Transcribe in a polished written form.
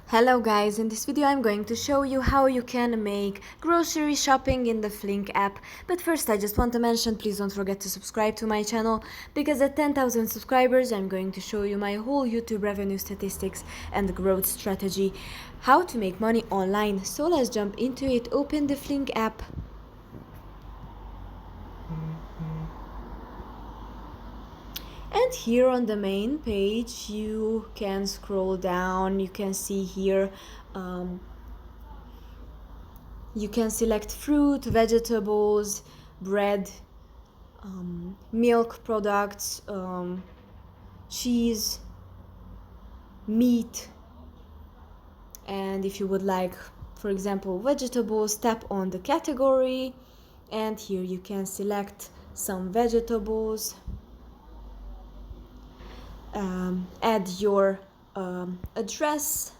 Hello guys, in this video I'm going to show you how you can make grocery shopping in the Flink app. But first I just want to mention, please don't forget to subscribe to my channel, because at 10,000 subscribers I'm going to show you my whole YouTube revenue statistics and growth strategy, how to make money online. So let's jump into it. Open the Flink app. And here on the main page you can scroll down. You can see here you can select fruit, vegetables, bread, milk products, cheese, meat, and if you would like, for example, vegetables, tap on the category, and here you can select some vegetables, add your address,